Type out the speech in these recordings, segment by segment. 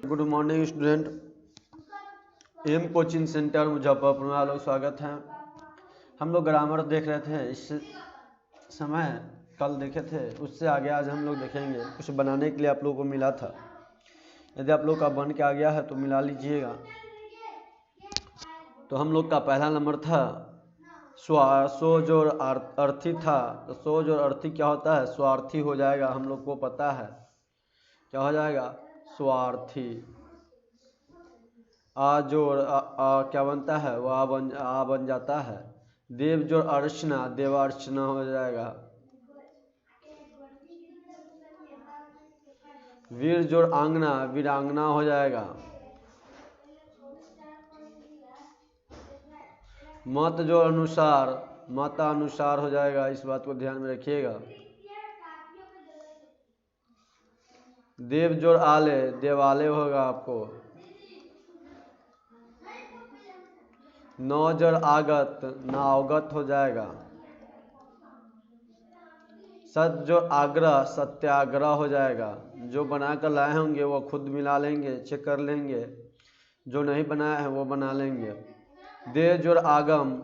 Good morning student. M coaching centre Muzaffarpur में आप लोग स्वागत है। हम लोग ग्रामर देख रहे थे इस समय, कल देखे थे, उससे आगे आज हम लोग देखेंगे। कुछ बनाने के लिए आप लोगों को मिला था, यदि आप लोग का बन के आ गया है तो मिला लीजिएगा। तो हम लोग का पहला नंबर था सो जो अर्थी था। तो सो जो अर्थी क्या होता है? स्वार्थी हो जाएगा, हम लोग को पता है क्या हो जाएगा, स्वार्थी। आ जो क्या बनता है, वो आ बन जाता है। देव जो अर्चना, देवार्चना हो जाएगा। वीर जो आंगना, वीरांगना हो जाएगा। मत जो अनुसार, मता अनुसार हो जाएगा। इस बात को ध्यान में रखिएगा। देव जो आले, देवालय होगा आपको। नौ जो आगत, नावगत हो जाएगा। सत जो आग्रह, सत्याग्रह हो जाएगा। जो बनाकर लाए होंगे वो खुद मिला लेंगे, चेक कर लेंगे। जो नहीं बनाया है वो बना लेंगे। दे जो आगम,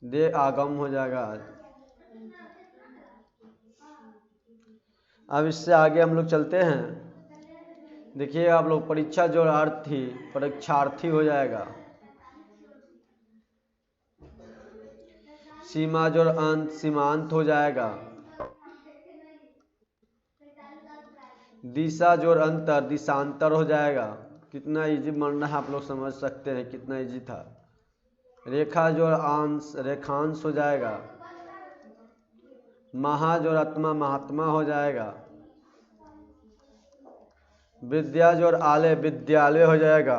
दे आगम हो जाएगा। अब इससे आगे हम लोग चलते हैं। देखिए आप लोग, परीक्षा जो अर्थी, परीक्षार्थी हो जाएगा। सीमा जो अंत, सीमांत हो जाएगा। दिशा जो अंतर, दिशांतर हो जाएगा। कितना इजी बन रहा है, आप लोग समझ सकते हैं कितना इजी था। रेखा जो अंश, रेखांश हो जाएगा। महा जो आत्मा, महात्मा हो जाएगा। विद्या जो आलय, विद्यालय हो जाएगा।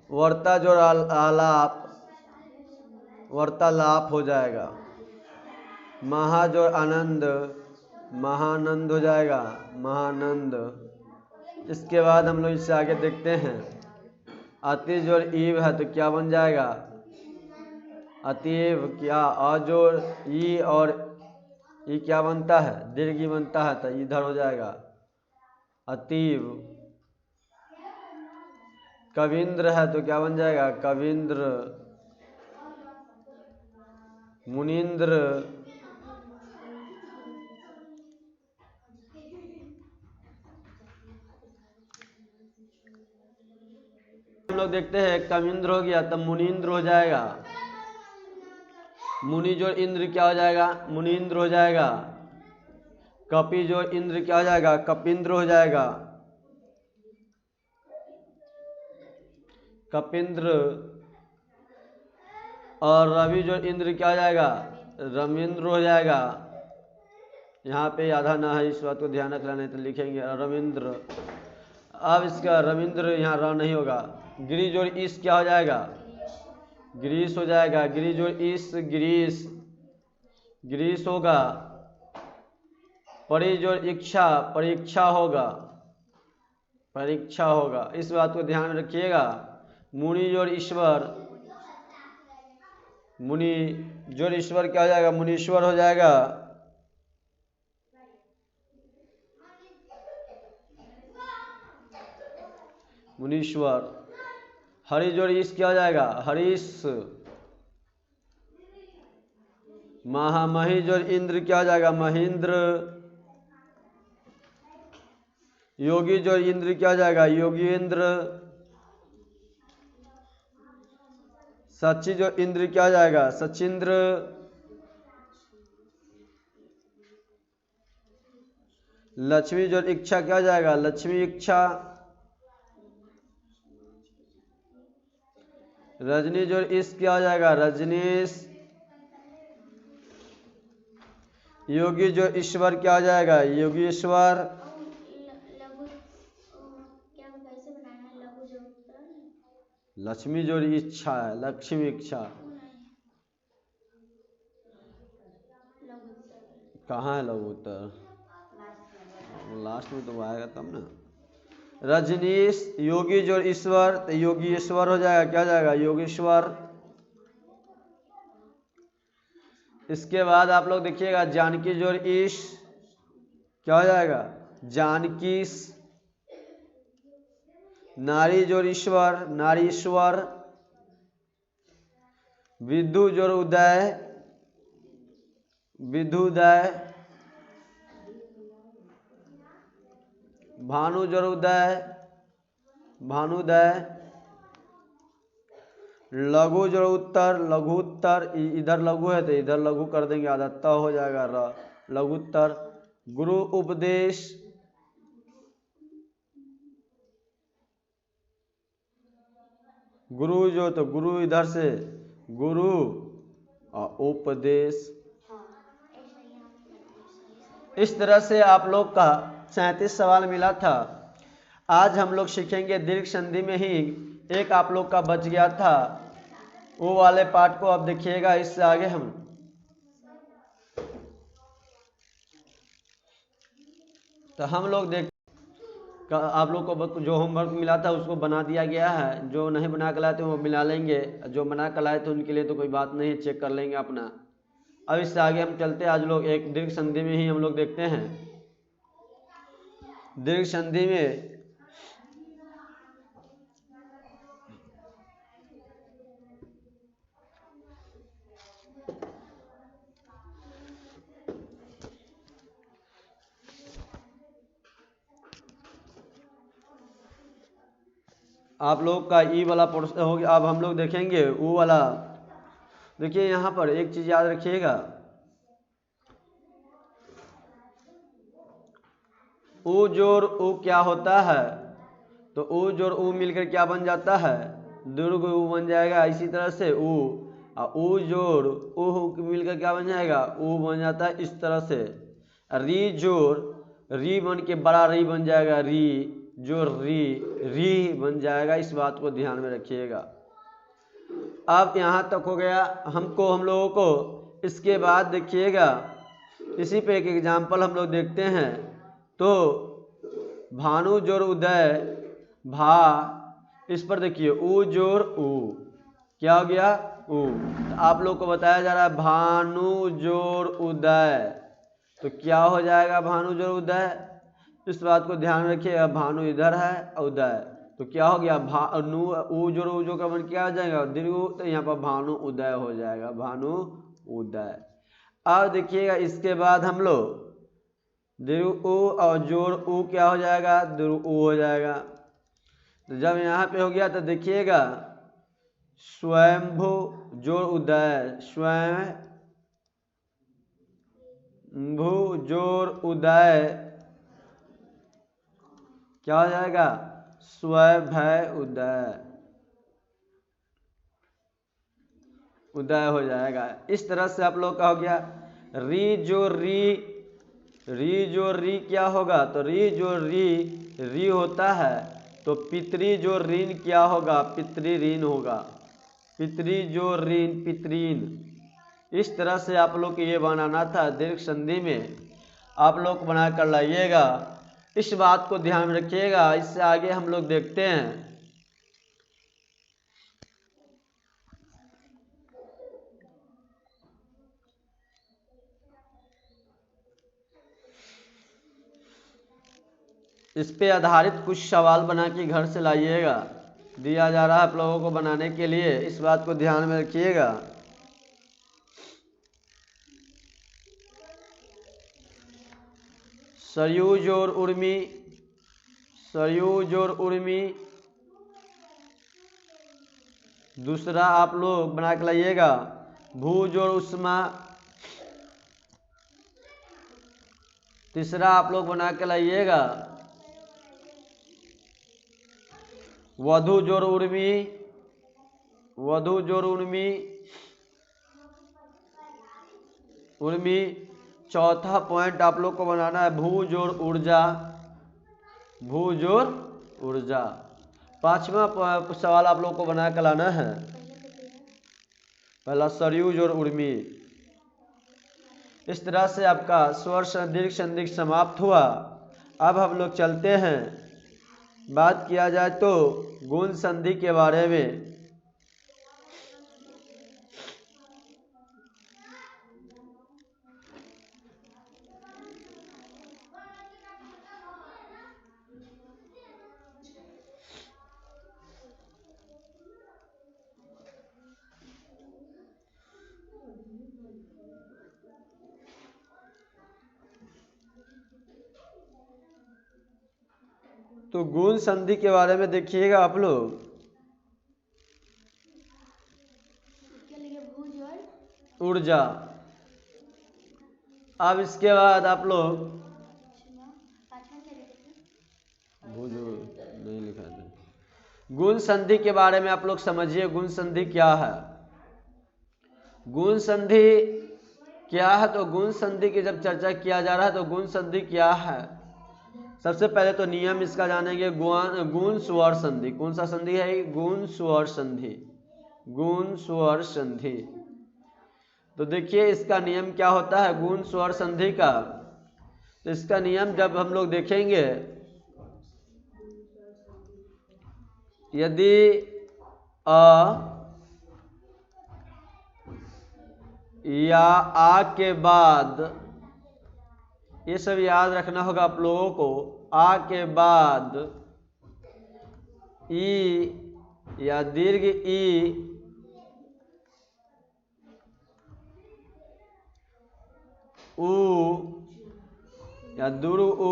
वर्ता जो आलाप, वार्तालाप हो जाएगा। महा जो आनंद, महानंद हो जाएगा, महानंद। इसके बाद हम लोग इससे आगे देखते हैं। अति जो ईव है तो क्या बन जाएगा, अतीव। क्या अजोर ई और ई क्या बनता है, दीर्घ बनता है, तो इधर हो जाएगा अतीव। कविंद्र है तो क्या बन जाएगा, कविंद्र। मुनीन्द्र। हम लोग देखते हैं कविंद्र हो गया तब मुनीन्द्र हो जाएगा। मुनि जो इंद्र क्या हो जाएगा, मुनीन्द्र हो जाएगा। कपि जो इंद्र क्या हो जाएगा, कपिंद्र हो जाएगा। कपिंद्र। और रवि जो इंद्र क्या हो जाएगा, रविंद्र हो जाएगा। यहाँ पे आधा ना है, इस बात को ध्यान रखना, नहीं तो लिखेंगे रविंद्र। अब इसका रविंद्र यहाँ र नहीं होगा। गिरी जोड़ ईस क्या हो जाएगा, ग्रीस हो जाएगा। गिरी जोड़ ईस, ग्रीस, ग्रीस होगा। परि जोड़ इच्छा, परीक्षा होगा, परीक्षा होगा। इस बात को ध्यान में रखिएगा। मुनि जोड़ ईश्वर, मुनि जोड़ ईश्वर क्या हो जाएगा, मुनीश्वर हो जाएगा। मुनीश्वर। हरि जोड़ ईश क्या हो जाएगा, हरीश। मही जोड़ इंद्र क्या हो जाएगा, महेंद्र। योगी जोड़ इंद्र क्या हो जाएगा, योगेंद्र। सची जो इंद्र क्या हो जाएगा? सचिंद्र। लक्ष्मी जो इच्छा क्या हो जाएगा? लक्ष्मी इच्छा। रजनी जो इस क्या हो जाएगा? रजनीश। योगी जो ईश्वर क्या हो जाएगा? योगीश्वर। लक्ष्मी जो इच्छा है, लक्ष्मी इच्छा। कहाँ है लघु उत्तर? लास्ट में तो आएगा तब ना। रजनीश योगी जो ईश्वर, तो योगीश्वर हो जाएगा। क्या हो जाएगा? योगेश्वर। इसके बाद आप लोग देखिएगा जानकी जो ईश क्या हो जाएगा? जानकीश। नारी जो ईश्वर, नारीश्वर। विदु जो उदय, विदुदय। भानु जो उदय, भानुदय। लघु जो उत्तर, लघु उत्तर। इधर लघु है तो इधर लघु कर देंगे, आधा त हो जाएगा र, लघुत्तर। गुरु उपदेश, गुरु जो तो गुरु इधर से गुरु और उपदेश। इस तरह से आप लोग का 37 सवाल मिला था। आज हम लोग सीखेंगे दीर्घ संधि में ही एक आप लोग का बच गया था, वो वाले पार्ट को अब देखिएगा। इससे आगे हम लोग देख आप लोग को जो होमवर्क मिला था उसको बना दिया गया है। जो नहीं बना कर लाए थे वो मिला लेंगे, जो बना कर लाए थे उनके लिए तो कोई बात नहीं, चेक कर लेंगे अपना। अब इससे आगे हम चलते हैं। आज लोग एक दीर्घ संधि में ही हम लोग देखते हैं। दीर्घ संधि में आप लोग का ई वाला पोर्शन हो गया। अब हम लोग देखेंगे वो वाला। देखिए यहाँ पर एक चीज याद रखिएगा, ऊ जोड़ ऊ क्या होता है? तो ऊ जोड़ ऊ मिलकर क्या बन जाता है? दीर्घ ऊ बन जाएगा। इसी तरह से ऊ और ऊ जोड़ ऊ मिलकर क्या बन जाएगा? ऊ बन जाता है। इस तरह से री जोड़ री बन के बड़ा री बन जाएगा। री जो री बन जाएगा। इस बात को ध्यान में रखिएगा। अब यहाँ तक हो गया हम लोगों को। इसके बाद देखिएगा इसी पे एक एग्जाम्पल हम लोग देखते हैं। तो भानु जोड़ उदय भा, इस पर देखिए ऊ जोड़ ऊ क्या हो गया? ऊ। तो आप लोग को बताया जा रहा है भानु जोड़ उदय, तो क्या हो जाएगा? भानु जोड़ उदय। इस बात को ध्यान रखिएगा। भानु इधर है, उदय तो क्या हो गया? भानु ऊ जोड़ ऊ जो का बन क्या आ जाएगा? दीर्घ। तो यहाँ पर भानु उदय हो जाएगा। भानु उदय। अब देखिएगा इसके बाद हम लोग दीर्घ ऊ और जोड़ ऊ क्या हो जाएगा? दीर्घ ऊ हो जाएगा। तो जब यहाँ पे हो गया तो देखिएगा स्वयंभू जोड़ उदय, स्वयंभू जोड़ उदय क्या हो जाएगा? स्वभय उदय, उदय हो जाएगा। इस तरह से आप लोग का हो गया। री जो री क्या होगा? तो री जो री होता है तो पितरी जो ऋण क्या होगा? पितरी ऋण होगा। पितरी जो ऋण पितरीन। इस तरह से आप लोग को ये बनाना था दीर्घ संधि में। आप लोग बना कर लाइएगा। इस बात को ध्यान में रखिएगा। इससे आगे हम लोग देखते हैं। इस पे आधारित कुछ सवाल बना के घर से लाइएगा। दिया जा रहा है आप लोगों को बनाने के लिए। इस बात को ध्यान में रखिएगा। सरयू जोड़ उर्मी, सरयू जोड़ उर्मी दूसरा आप लोग बना के लाइएगा भू जोड़ उष्मा। तीसरा आप लोग बना के लाइएगा वधु जोड़ उर्मी। वधु जोड़ उर्मी उर्मी। चौथा पॉइंट आप लोग को बनाना है भू जोड़ ऊर्जा। भू जोड़ ऊर्जा। पांचवा सवाल आप लोग को बना के लाना है पहला सरयू जोड़ उर्मी। इस तरह से आपका स्वर दीर्घ संधि समाप्त हुआ। अब हम लोग चलते हैं, बात किया जाए तो गुण संधि के बारे में। तो गुण संधि के बारे में देखिएगा आप लोग। ऊर्जा। अब इसके बाद आप लोग नहीं लिखा था गुण संधि के बारे में आप लोग समझिए। गुण संधि क्या है? गुण संधि क्या है? तो गुण संधि की जब चर्चा किया जा रहा है तो गुण संधि क्या है, सबसे पहले तो नियम इसका जानेंगे। गुण स्वर संधि। कौन सा संधि है? गुण स्वर संधि। गुण स्वर संधि। तो देखिए इसका नियम क्या होता है गुण स्वर संधि का। तो इसका नियम जब हम लोग देखेंगे, यदि अ या आ के बाद, ये सब याद रखना होगा आप लोगों को, आ के बाद ई या दीर्घ ई उ या दुरु उ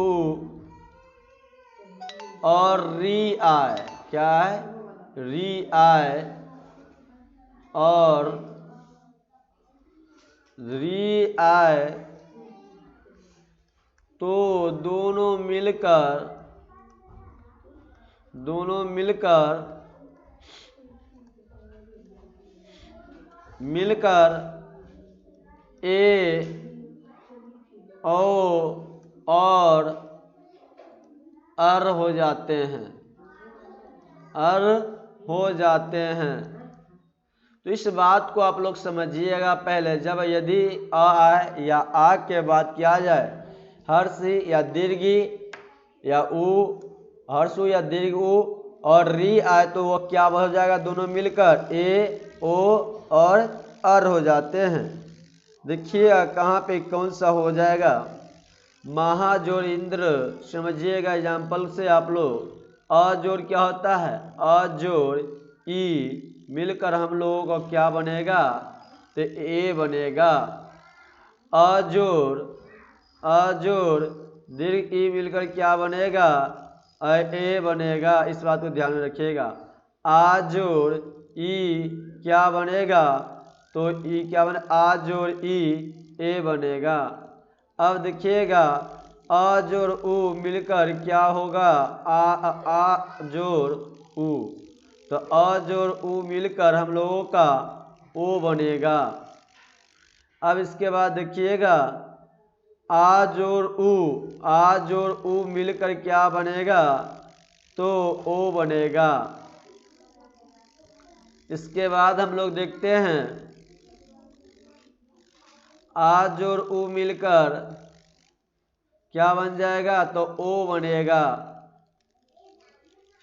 और री आए। क्या है? री आए और री आए तो दोनों मिलकर ए ओ और अर हो जाते हैं। अर हो जाते हैं। तो इस बात को आप लोग समझिएगा। पहले जब यदि अ आए या आ के बाद किया जाए हर्ष या दीर्घी या उ, हर्ष या दीर्घ उ और री आए तो वो क्या हो जाएगा? दोनों मिलकर ए ओ और अर हो जाते हैं। देखिए कहाँ पे कौन सा हो जाएगा। महा जोड़ इंद्र। समझिएगा एग्जाम्पल से आप लोग। अ जोड़ क्या होता है? अ जोड़ ई मिलकर हम लोगों को क्या बनेगा? तो ए बनेगा। अ जोड़ दीर्घ ई मिलकर क्या बनेगा? ए बनेगा। इस बात को ध्यान में रखिएगा। आ जोड़ ई क्या बनेगा? तो ई क्या बने? आ जोड़ ई ए बनेगा। अब देखिएगा अ जोड़ उ मिलकर क्या होगा? आ जोड़ उ। तो अ जोड़ उ मिलकर हम लोगों का ओ बनेगा। अब इसके बाद देखिएगा आ जोड़ उ मिलकर क्या बनेगा? तो ओ बनेगा। इसके बाद हम लोग देखते हैं आ जोड़ उ मिलकर क्या बन जाएगा? तो ओ बनेगा।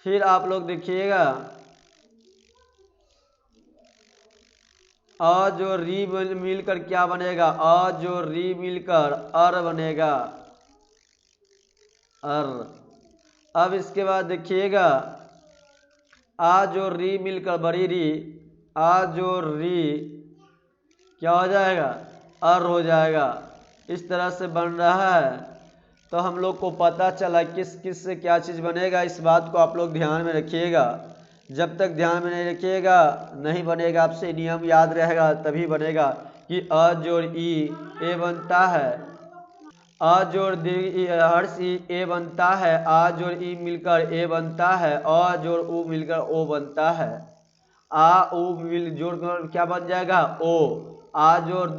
फिर आप लोग देखिएगा अ जो री मिलकर क्या बनेगा? अ जो री मिलकर अर बनेगा। अर। अब इसके बाद देखिएगा आ जो री मिलकर बड़ी री, आ जो री क्या हो जाएगा? अर हो जाएगा। इस तरह से बन रहा है। तो हम लोग को पता चला किस किस से क्या चीज़ बनेगा। इस बात को आप लोग ध्यान में रखिएगा। जब तक ध्यान में नहीं रखिएगा नहीं बनेगा, आपसे नियम याद रहेगा तभी बनेगा कि अ जोड़ ई ए बनता है, अ जोड़ दीर्घ हर्ष ई ए बनता है, आ जोड़ ई मिलकर ए बनता है, अ जोड़ उ मिलकर ओ बनता है, आ उ मिल जोड़कर क्या बन जाएगा ओ, आ जोड़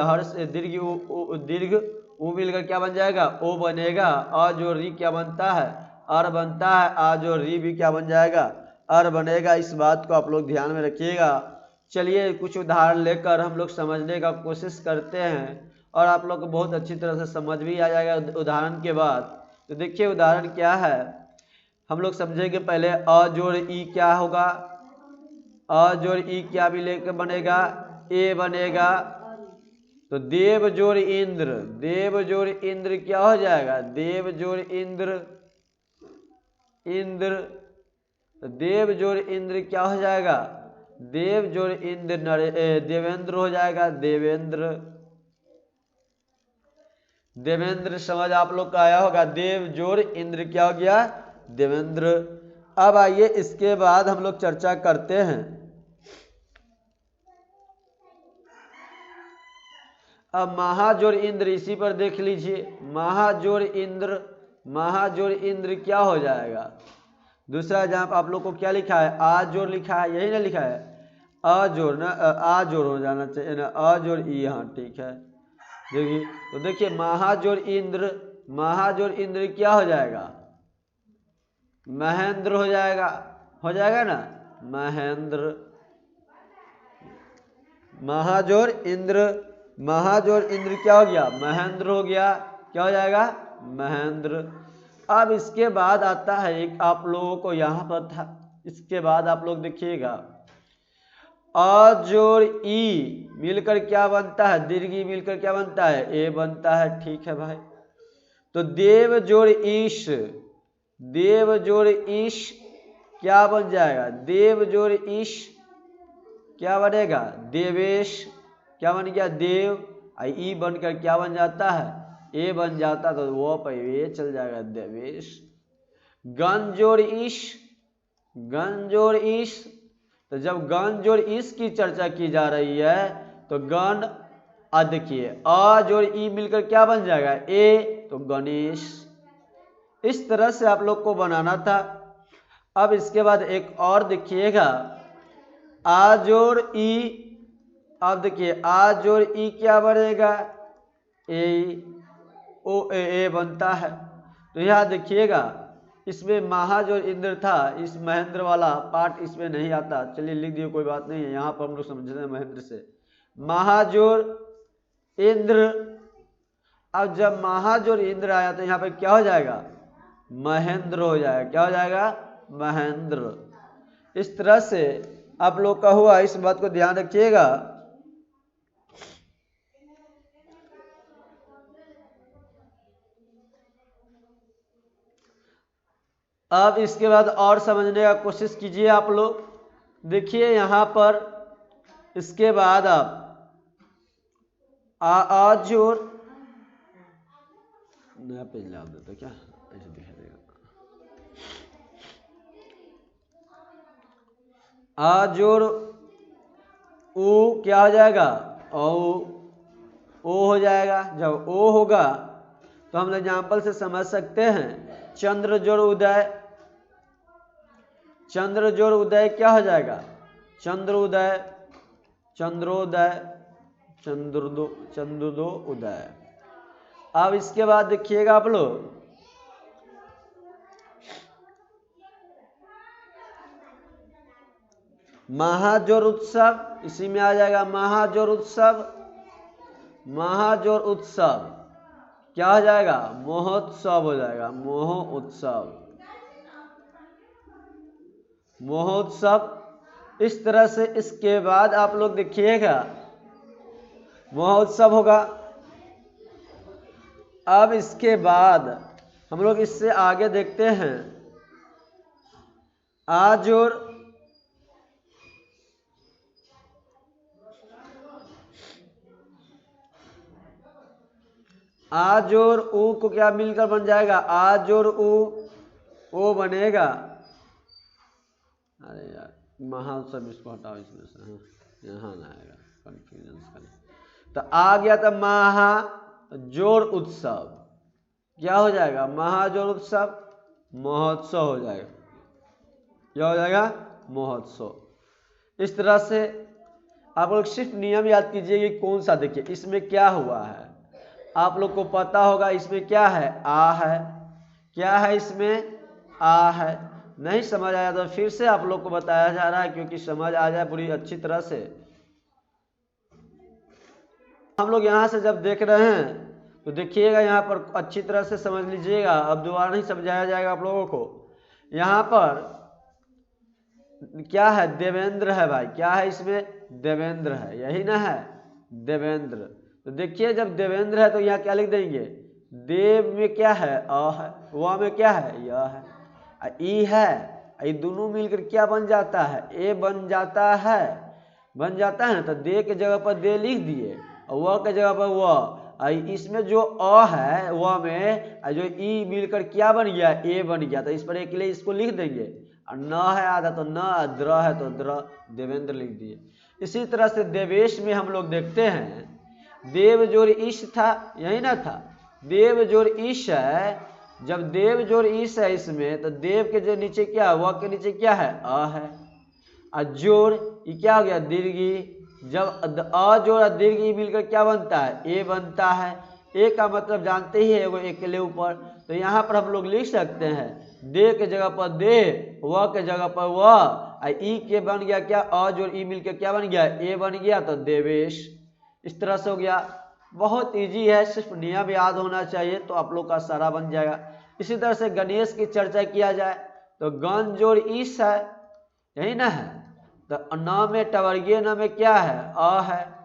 हर्ष दीर्घ उ मिलकर क्या बन जाएगा ओ बनेगा, अ जोड़ री क्या बनता है अर बनता है, आ जोड़ री भी क्या बन जाएगा अर बनेगा। इस बात को आप लोग ध्यान में रखिएगा। चलिए कुछ उदाहरण लेकर हम लोग समझने का कोशिश करते हैं और आप लोग को बहुत अच्छी तरह से समझ भी आ जाएगा उदाहरण के बाद। तो देखिए उदाहरण क्या है, हम लोग समझेंगे पहले अ जोड़ ई क्या होगा, अ जोड़ ई क्या भी लेकर बनेगा ए बनेगा। तो देव जोड़ इंद्र, देव जोड़ इंद्र क्या हो जाएगा देव जोड़ इंद्र, इंद्र। तो देव जोड़ इंद्र क्या हो जाएगा देव जोड़ इंद्र देवेंद्र हो जाएगा, देवेंद्र, देवेंद्र समझ आप लोग का आया होगा। देव जोड़ इंद्र क्या हो गया देवेंद्र। अब आइए इसके बाद हम लोग चर्चा करते हैं। अब महाजोड़ इंद्र इसी पर देख लीजिए, महाजोड़ इंद्र, महाजोड़ इंद्र क्या हो जाएगा। दूसरा जहां पर आप लोग को क्या लिखा है आ जोड़ लिखा है, यही ना लिखा है अ जोड़ ना, आ जोड़ हो जाना चाहिए ना, अ जोड़ ई, हाँ ठीक है। देखिए तो देखिए महाजोड़ इंद्र, महाजोड़ इंद्र क्या हो जाएगा महेंद्र हो जाएगा, हो जाएगा ना महेंद्र, महाजोड़ इंद्र, महाजोड़ इंद्र क्या हो गया महेंद्र हो गया, क्या हो जाएगा महेंद्र। अब इसके बाद आता है एक आप लोगों को यहाँ पर था, इसके बाद आप लोग देखिएगा अ जोड़ ई मिलकर क्या बनता है दीर्घी मिलकर क्या बनता है ए बनता है, ठीक है भाई। तो देव जोड़ ईश, देव जोड़ ईश क्या बन जाएगा देव जोड़ ईश क्या बनेगा देवेश, क्या बन गया देव, ई बनकर क्या बन जाता है ए बन जाता, तो वो पे ये चल जाएगा देवेश। गण जोड़ ईश, गण जोड़ ईश, तो जब गण जोड़ ईश की चर्चा की जा रही है तो गण देखिए अ जोड़ ई मिलकर क्या बन जाएगा ए, तो गणेश। इस तरह से आप लोग को बनाना था। अब इसके बाद एक और देखिएगा आ जोड़ ई, अब देखिए आ जोड़ ई क्या बनेगा ए, ओ ए बनता है। तो यह देखिएगा इसमें महाजोड़ इंद्र था, इस महेंद्र वाला पार्ट इसमें नहीं आता, चलिए लिख दिए कोई बात नहीं है, यहाँ पर हम लोग समझ रहे हैं महेंद्र से महाजोड़ इंद्र। अब जब महाजोड़ इंद्र आया तो यहाँ पे क्या हो जाएगा महेंद्र हो जाएगा, क्या हो जाएगा महेंद्र। इस तरह से आप लोग का हुआ, इस बात को ध्यान रखिएगा। अब इसके बाद और समझने का कोशिश कीजिए आप लोग। देखिए यहाँ पर इसके बाद आप आ जोड़ नया पेज ला देता क्या ऐसे दिखा देगा, आ जोड़ ऊ क्या हो जाएगा ओ हो जाएगा। जब ओ होगा तो हम एग्जाम्पल से समझ सकते हैं चंद्र जोड़ उदय, चंद्र जोड़ उदय क्या हो जाएगा चंद्रोदय, चंद्रोदय, चंद्रोदय उदय। अब इसके बाद देखिएगा आप लोग महाजोड़ उत्सव, इसी में आ जाएगा महाजोड़ उत्सव, महाजोड़ उत्सव क्या हो जाएगा महोत्सव हो जाएगा, मोह उत्सव, महोत्सव। इस तरह से इसके बाद आप लोग देखिएगा महोत्सव होगा। अब इसके बाद हम लोग इससे आगे देखते हैं आ जोड़ आ जोड़ ऊ को क्या मिलकर बन जाएगा आ जोड़ ऊ ओ बनेगा, अरे यार महोत्सव इसको हटाओ इसमें से, हाँ यहाँ ना आएगा, कन्फ्यूजन का नहीं। तो आ गया था महाजोड़ उत्सव, क्या हो जाएगा महाजोड़ उत्सव, महोत्सव हो जाएगा, क्या हो जाएगा महोत्सव। इस तरह से आप लोग सिर्फ नियम याद कीजिए कि कौन सा, देखिए इसमें क्या हुआ है, आप लोग को पता होगा इसमें क्या है आ है, क्या है इसमें आ है। नहीं समझ आया तो फिर से आप लोग को बताया जा रहा है, क्योंकि समझ आ जाए पूरी अच्छी तरह से। हम लोग यहाँ से जब देख रहे हैं तो देखिएगा यहाँ पर अच्छी तरह से समझ लीजिएगा, अब दोबारा नहीं समझाया जाएगा आप लोगों को। यहाँ पर क्या है देवेंद्र है भाई, क्या है इसमें देवेंद्र है, यही ना है देवेंद्र। तो देखिए जब देवेंद्र है तो यहाँ क्या लिख देंगे, देव में क्या है अ है, व में क्या है यह है, ई है, ये दोनों मिलकर क्या बन जाता है ए बन जाता है, बन जाता है ना। तो दे के जगह पर दे लिख दिए और व के जगह पर व, इसमें जो अ है व में जो ई मिलकर क्या बन गया ए बन गया, तो इस पर एक लिए इसको लिख देंगे। और न है आधा तो न, द्र है तो द्र, देवेंद्र लिख दिए। इसी तरह से देवेश में हम लोग देखते हैं देव जोड़ ईश था, यही ना था, देव जोड़ ईश है। जब देव जोड़ ईश है इसमें तो देव के जो नीचे क्या है व के नीचे क्या है अ है, और जोड़ ये क्या हो गया दीर्घी। जब अ जोड़ और दीर्घ ई मिलकर क्या बनता है ए बनता है। ए का मतलब जानते ही है वो एक के ऊपर, तो यहाँ पर हम लोग लिख सकते हैं दे के जगह पर दे, व के जगह पर व, ई के बन गया क्या अ जोड़ ई मिलकर क्या बन गया ए बन गया, तो देवेश। इस तरह से हो गया, बहुत इजी है, सिर्फ नियम याद होना चाहिए तो आप लोग का सारा बन जाएगा। इसी तरह से गणेश की चर्चा किया जाए तो गण जोड़ ईश है, यही ना है। तो न में टवर्गीय न में क्या है अ है,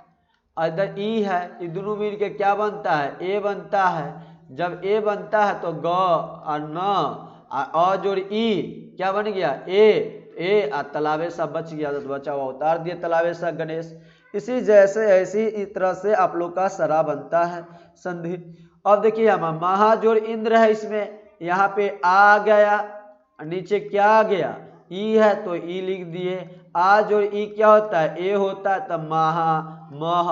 इधर ई है, ये दोनों मिल के क्या बनता है ए बनता है। जब ए बनता है तो ग और न अ जोड़ ई क्या बन गया ए तालाबे सा बच गया, तो बचा हुआ उतार दिए तालाबे सा गणेश। इसी जैसे ऐसी इस तरह से आप लोग का सरा बनता है संधि। अब देखिए हम महाजोड़ इंद्र है, इसमें यहाँ पे आ गया, नीचे क्या आ गया ई है तो ई लिख दिए, आ जोड़ ई क्या होता है ए होता है, तब महा मह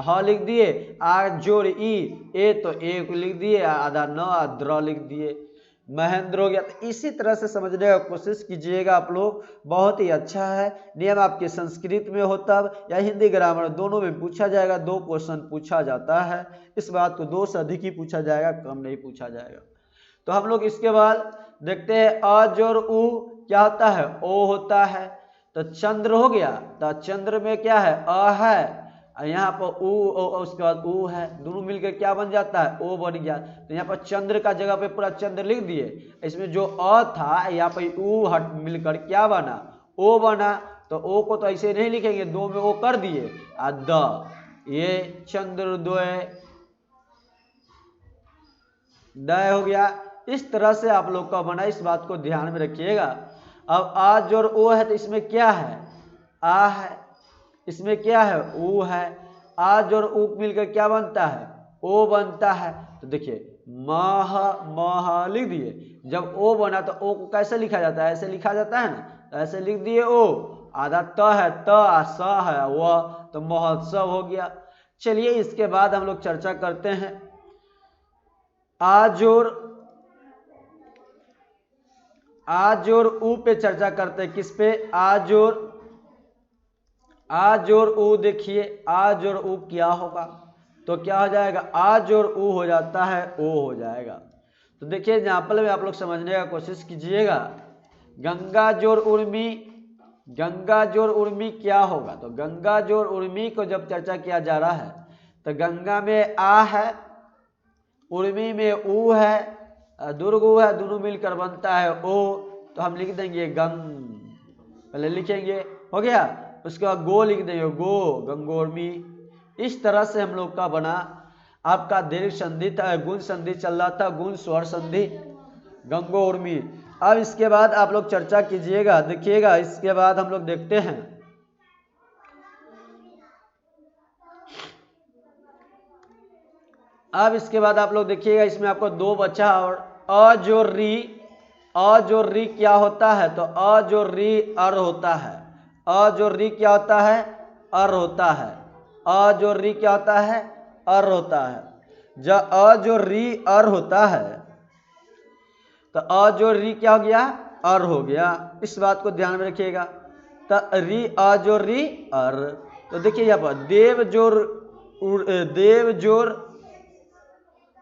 ह लिख दिए, आ जोड़ ई ए तो ए को लिख दिए, आधा न द्र लिख दिए, महेंद्र हो गया। तो इसी तरह से समझने का कोशिश कीजिएगा आप लोग, बहुत ही अच्छा है। नियम आपके संस्कृत में हो तब या हिंदी ग्रामर दोनों में पूछा जाएगा, 2 क्वेश्चन पूछा जाता है। इस बात को 2 से अधिक ही पूछा जाएगा, कम नहीं पूछा जाएगा। तो हम लोग इसके बाद देखते हैं अ जोड़ उ क्या होता है ओ होता है, तो चंद्र हो गया, तो चंद्र में क्या है अ है, यहाँ पर उ उसके बाद उ है, दोनों मिलकर क्या बन जाता है ओ बन गया। तो यहाँ पर चंद्र का जगह पे पूरा चंद्र लिख दिए, इसमें जो अ था यहाँ पर उ हट मिलकर क्या बना ओ बना। तो ओ को तो ऐसे नहीं लिखेंगे, 2 में ओ कर दिए आ द, ये चंद्रोदय दय हो गया। इस तरह से आप लोग का बना, इस बात को ध्यान में रखिएगा। अब आ जोड़ ओ है तो इसमें क्या है आ है, इसमें क्या है ऊ है, आ जोड़ ऊ मिलकर क्या बनता है ओ बनता है। तो देखिए मह मह लिख दिए, जब ओ बना तो ओ को कैसे लिखा जाता है, ऐसे लिखा जाता है ना, तो ऐसे लिख दिए ओ, आधा त है त स है व, तो महोत्सव हो गया। चलिए इसके बाद हम लोग चर्चा करते हैं आ जोड़ ऊ पे चर्चा करते हैं, किस पे आ जोड़ ऊ। देखिए आ जोड़ ऊ क्या होगा, तो क्या हो जाएगा आ जोड़ ऊ हो जाता है ओ हो जाएगा। तो देखिए एग्जाम्पल में आप लोग समझने का कोशिश कीजिएगा, गंगा जोड़ उर्मी, गंगा जोड़ उर्मी क्या होगा, तो गंगा जोड़ उर्मी को जब चर्चा किया जा रहा है तो गंगा में आ है, उर्मी में ऊ है, दुर्ग ऊ है, दोनों मिलकर बनता है ओ, तो हम लिख देंगे गंग, पहले लिखेंगे हो गया, उसके बाद गो लिख देंगे गो गंगोर्मी। इस तरह से हम लोग का बना आपका दीर्घ संधि था, गुण संधि चल रहा था, गुण स्वर संधि गंगोर्मी। अब इसके बाद आप लोग चर्चा कीजिएगा, देखिएगा इसके बाद हम लोग देखते हैं अब इसके बाद आप लोग देखिएगा इसमें आपको 2 बचा, और अ जोड़ री अ जो री क्या होता है, तो अ जो री अर होता है। अ जो री क्या होता है, अर होता है। अ जो री क्या होता है, अर होता है। जब अ जो री अर होता है तो अ जो री क्या हो गया, अर हो गया। इस बात को ध्यान में रखिएगा। तो री अ जो री अर, तो देखिए यहाँ पर देव जोर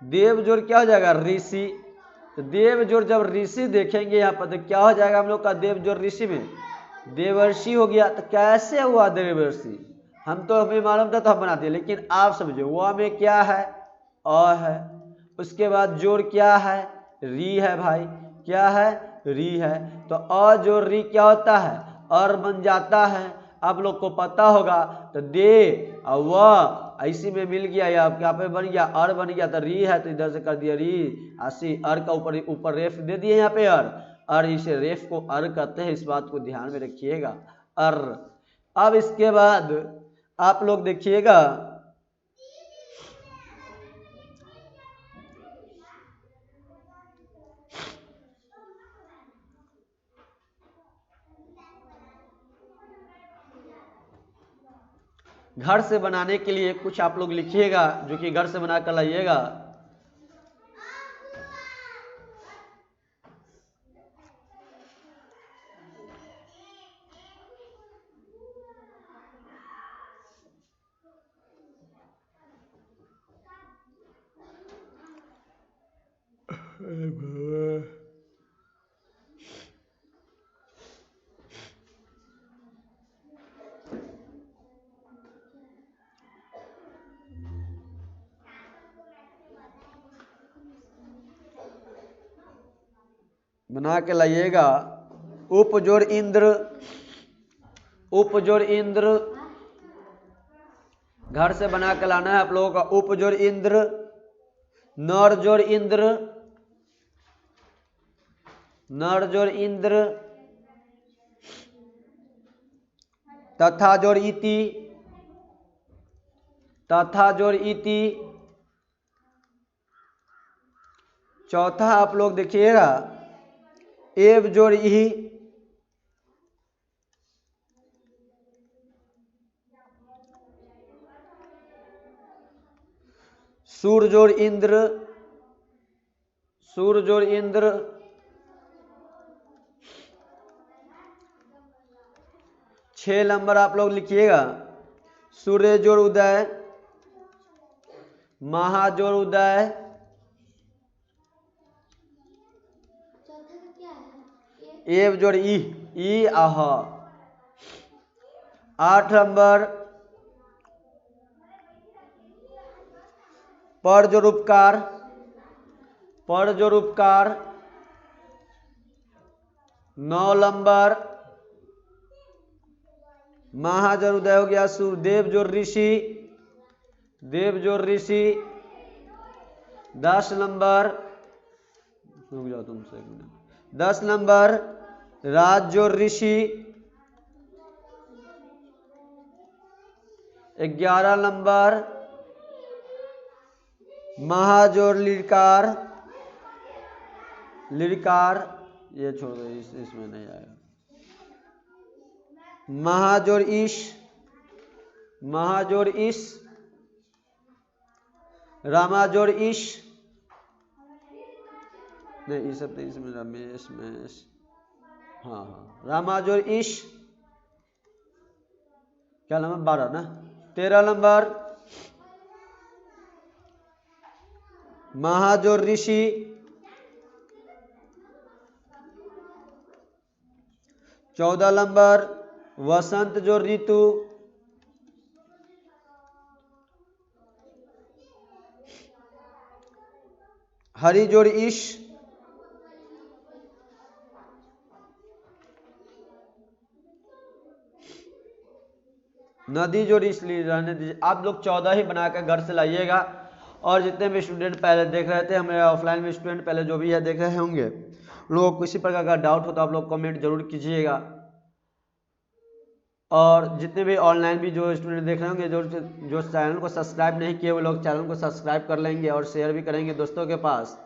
देव जोर क्या हो जाएगा, ऋषि। तो देव जोर जब ऋषि देखेंगे यहाँ पर तो क्या हो जाएगा हम लोग का, देव जोर ऋषि में देवर्षि हो गया। तो कैसे हुआ देवर्षि, हम तो हमें मालूम था तो हम बना दिए, लेकिन आप समझो वह में क्या है, अ है। उसके बाद जोर क्या है, री है भाई, क्या है, री है। तो अ जोर री क्या होता है, अर बन जाता है। आप लोग को पता होगा। तो दे और व इसी में मिल गया, यहाँ पे बन गया अर बन गया। तो री है तो इधर से कर दिया री, आशी अर का ऊपर रेफ दे दिए यहाँ पे अर इसे रेफ को अर कहते हैं। इस बात को ध्यान में रखिएगा, अर। अब इसके बाद आप लोग देखिएगा, घर से बनाने के लिए कुछ आप लोग लिखिएगा जो कि घर से बना कर लाइएगा। बना के लाइएगा। उपजोर इंद्र, उपजोर इंद्र घर से बना के लाना है आप लोगों का। उपजोर इंद्र, नर जोर इंद्र, नर जोर इंद्र, तथा जोर इति, तथा जोर इति। चौथा आप लोग देखिएगा, एव जोर इहि, सूर जोर इंद्र, सूर जोर इंद्र। 6 नंबर आप लोग लिखिएगा, सूर्य जोर उदय, महाजोर उदय, एव जोर ई आह। 8 नंबर पर जोर उपकार, पर जोर उपकार। 9 नंबर महाजोर उदय हो गया, सूर्यदेव जोर ऋषि, देव जोर ऋषि। 10 नंबर, रुक जाओ तुमसे 10 नंबर राज जोर ऋषि। 11 नंबर महाजोर लिरकार, लिरकार। ये छोड़ दो, इसमें नहीं आएगा। महाजोर ईश, महाजोर ईश। रामाजोर ईश, नहीं ये सब इसमें रमेश में, हाँ हाँ रामाजोर ईश। क्या नंबर 12 ना। 13 नंबर महाजोर ऋषि। 14 नंबर वसंत जोर ऋतु। 'हरि जोर ईश। 'नदी जोर इसलिए रहने दीजिए। आप लोग 14 ही बनाकर घर से लाइएगा। और जितने भी स्टूडेंट पहले देख रहे थे, हमारे ऑफलाइन में स्टूडेंट पहले जो भी है देख रहे होंगे, लोगों को किसी प्रकार का डाउट हो तो आप लोग कमेंट जरूर कीजिएगा। और जितने भी ऑनलाइन भी जो स्टूडेंट देख रहे होंगे, जो चैनल को सब्सक्राइब नहीं किए वो लोग चैनल को सब्सक्राइब कर लेंगे और शेयर भी करेंगे दोस्तों के पास।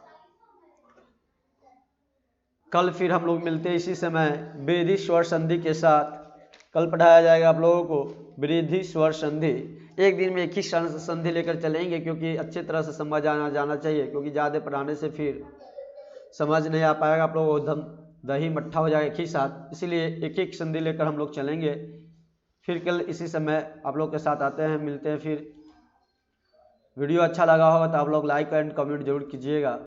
कल फिर हम लोग मिलते हैं इसी समय वृद्धि स्वर संधि के साथ। कल पढ़ाया जाएगा आप लोगों को वृद्धि स्वर संधि। एक दिन में एक ही संधि लेकर चलेंगे, क्योंकि अच्छी तरह से समझ आना जाना चाहिए, क्योंकि ज़्यादा पढ़ाने से फिर समझ नहीं आ पाएगा, आप लोगों को एकदम दही मट्ठा हो जाएगा एक ही साथ। इसीलिए एक एक संधि लेकर हम लोग चलेंगे। फिर कल इसी समय आप लोग के साथ आते हैं, मिलते हैं फिर। वीडियो अच्छा लगा होगा तो आप लोग लाइक एंड कमेंट जरूर कीजिएगा।